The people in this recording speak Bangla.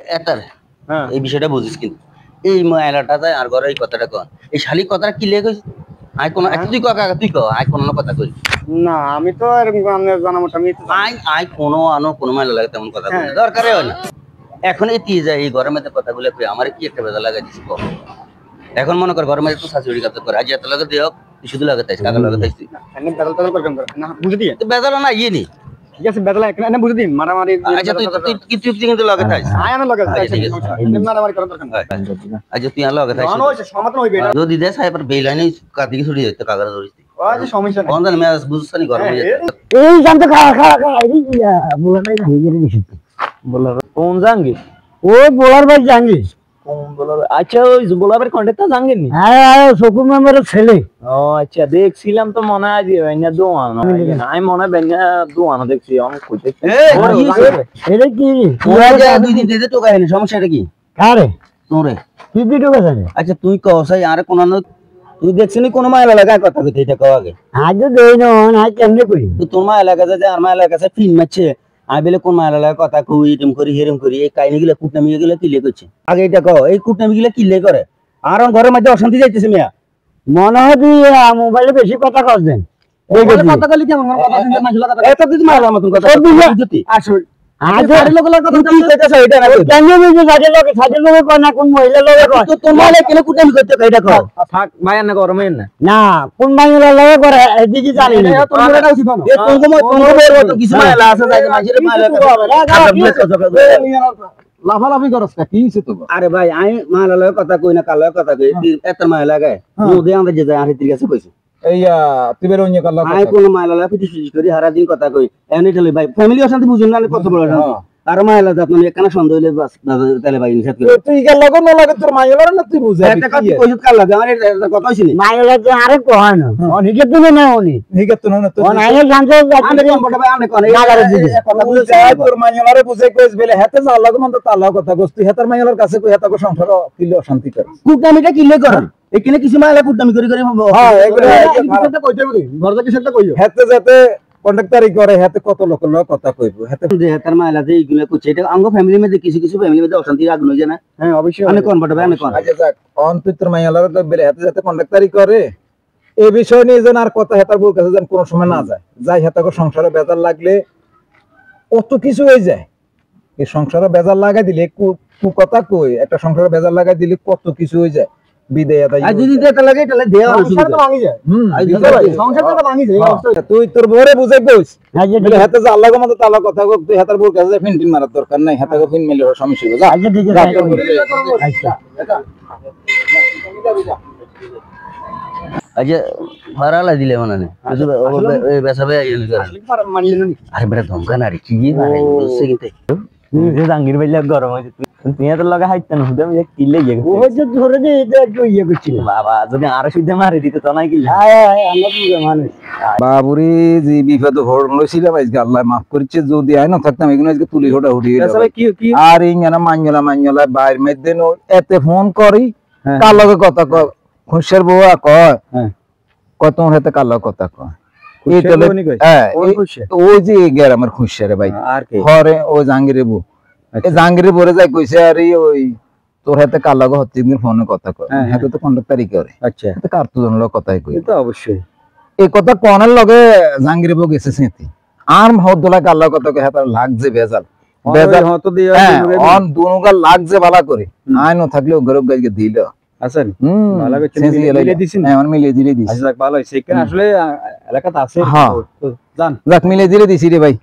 এটার এই বিষয়টা বুঝিস কিন্তু এই ময়লাটা যায় আর ঘরে এই কথাটা কর এই শালি কথাটা কি লেগে কইছিস আই কোন তুই ক কাকা তুই ক আই কোন কথা কই না আমি তো এরকম গানের জানামত আমি আই কোন আনো কোন ময়লা লাগে তেমন কথা কই দরকারই হয় না এখন এই তুই যায় এই ঘরের মধ্যে কথাগুলো কই আমার কি একটা বেজা লাগাই দিছিস এখন মনে কর ঘরের মধ্যে তো শাশুড়ি কাজ করে আজ এত লাগে দিও তুই শুধু লাগাতাইস কাকা লাগাতাইস এনে বেদল তেদল করবেন না বুঝে দিয়ে তো বেজাল না ইয়ে নি ঠিক আছে বেদল এনে বুঝে দিন মারামারি আচ্ছা তুই কিছু কিন্তু লাগাতাইস আয় না লাগাতাইস এনে মারামারি করার দরকার নাই আচ্ছা তুই আর লাগাতাইস জানো হইছে সমাধান হইবে এটা যদি দেশ আইবার বেলাইনে কাটিকে ছড়িয়ে দিতে কাকার ধরিস ওই যে সমস্যা নাই কোন দিন মেজাজ বুঝছ নি ঘরে এই জানতে খা এই বলা নাই হয়ে গেছে বলা কোন জাঙ্গি ওই বলার ভাই জাঙ্গি কোন বলার আচ্ছা ওই বলার কন্টাক্টটা জাঙ্গি নি হ্যাঁ শকুন মেম্বারের ছেলে ও আচ্ছা দেখছিলাম তো মনে হয় যে ভাইনা দোয়ানো আমি মনে হয় ভাইনা দোয়ানো দেখছি অনেক কইতে এটা কি দুই দিন দিতে টোকা হয়নি সমস্যাটা কি কারে তোরে কি ভিডিও কাছে আচ্ছা তুই কসাই আরে কোন তুই দেখছিস কোন মা এলাকায় কথা কইতে এটা কও আগে আজ দেই না আজ কেমনে কই তো তোর মা এলাকা যে আর মা এলাকা কাছে ফিন মারছে আই বলে কোন মা এলাকায় কথা কই এরম করি হেরম করি এই কাহিনী গুলো কুটনামি গুলো কি লে করছে আগে এটা কও এই কুটনামি গুলো কি লে করে আর ঘরের মধ্যে অশান্তি যাইতেছে মিয়া মনে হয় তুই মোবাইলে বেশি কথা কস দেন এই কথা কলি কেমন কথা শুনতে মাইলা কথা এত দিন মারলা মতন কথা আসল আজ বাড়ির লোকের কথা কি কইতাছ এটা না কেন বুঝে সাজের লোকে কোন না কোন মহিলা লোকে কোন তো তোর মালে কেন কুটনামি করতে কই এটা কও থাক ভাই না গরমে না না কোন মহিলা লোকে করে এদিকে জানি না তোমরা এটা উচিত না এ তোমার মতো কিছু মাইলা আছে যাই মাঝিরে মাইলা লাফালাফি করছ কি হইছে তো আরে ভাই আমি মালালয় কথা কই না কালয় কথা কই এত মাইলা লাগে নদী আমরা যে যায় আর ঠিক আছে কইছি এইয়া তুই বের অন্য কাল্লা আই কোন মালালয় পিটিস করি সারা দিন কথা কই এনে চলে ভাই ফ্যামিলি অশান্তি বুঝুন না কত বড় অশান্তি আর মাইলা যাত মানে একখানা সন্দেহ হইলে বাস তাহলে ভাই নিষেধ করে তুই গেল লাগো না লাগে তোর মাইলার না তুই বুঝা একটা কথা কইছ কাল লাগে আমার এটা কথা হইছে নি মাইলা যে আরে কয় না অনেকে তুমি না উনি ঠিক আছে না তুই অনাইলে জানতে আমি কম্পটা ভাই আমি কোন কথা বুঝে তোর মাইলারে বুঝাই কইছ বলে হাতে যা লাগো মন তো তালা কথা কইছ তুই হাতের মাইলার কাছে কই হাতে কো সংসার কিলে অশান্তি করে কুটনামিটা কিলে করে এখানে কিছু মাইলা কুটনামি করি করি হ্যাঁ এটা কইতে হবে ঘরটা কিছু একটা কইও হাতে যাতে কন্ট্রাক্টরি করে হাতে কত লোক কথা কইব হাতে যে হাতের মাইলা যে এইগুলা করছে এটা আঙ্গ ফ্যামিলি মধ্যে কিছু কিছু ফ্যামিলি মধ্যে অশান্তি আগুন হয়ে যায় না হ্যাঁ অবশ্যই আমি কোন বড় ভাই আমি কোন আচ্ছা যাক অন্তর মাইলার তো বলে হাতে যাতে কন্ট্রাক্টরি করে এই বিষয় নিয়ে যেন আর কথা হেতার বউর কাছে যেন কোনো সময় না যায় যাই হেতাকে সংসারে বেজার লাগলে কত কিছু হয়ে যায় এই সংসারে বেজার লাগাই দিলে কথা কই একটা সংসারে বেজার লাগাই দিলে কত কিছু হয়ে যায় বিদায় আদায় আর যদি এটা লাগে তাহলে দেওয়া সংসার তো ভাঙি যায় সংসার তো ভাঙি যায় তুই তোর বউরে বুঝাই কইস বলে হাতে যা আল্লাহর মত তাআলা কথা কই তুই হাতের বউর কাছে ফিন মারার দরকার নাই হাতে ফিন মেলে সমস্যা হবে যা আচ্ছা ঠিক আছে আচ্ছা আচ্ছা ভাড়ালা দিলে মানে না এই বেসাবে আরে বেটা ধমকা না রে কি মানে বুঝছে কিন্তু তুই জাঙ্গির বাইলা গরম হইছে তুই এত লাগা হাইতেন হুদা আমি কি লেগে গেছে ও যে ধরে দে এটা একটু ইয়ে করছিল বাবা যদি আরো সুদ্ধে মারি দিতে তো নাই কি আমরা বুঝে মানুষ বাবুরে যে বিপদ হইছিল আজকে আল্লাহ মাফ করেছে যদি আই না থাকতাম এগুলো আজকে তুলি হোটা উঠিয়ে আর এই না মাঞ্জলা বাইর মধ্যে এতে ফোন করি কার লগে কথা কয় খুশির বউয়া কয় কত হাতে কার লগে কথা কয় ওই যে গ্রামের খুশিয়ারে ভাই ঘরে ও জাহাঙ্গীরের বউ জাহাঙ্গীরের বউরে যাই কইছে আরে ওই তোর হাতে কার লগে হচ্ছে ফোনে কথা কয় হাতে তো কন্ট্রাক্টরি করে আচ্ছা কার তো জনের লগে কথাই কই তো অবশ্যই এই কথা কোনের লগে জাহাঙ্গীরের বউ গেছে সেতি আর মহদ্দলা কার লগে কথা কয় হাতে লাগছে বেজাল বেজাল হতো দিয়া অন দুনুগা লাগছে ভালো করে আইনো থাকলে গরব গাইকে দিল আছেন ভালো করে মিলিয়ে দিছেন হ্যাঁ মিলিয়ে দিলে দিছি আচ্ছা ভালো হইছে কেন আসলে এলাকাতে আছে হ্যাঁ জান যাক মিলিয়ে দিলে দিছি রে ভাই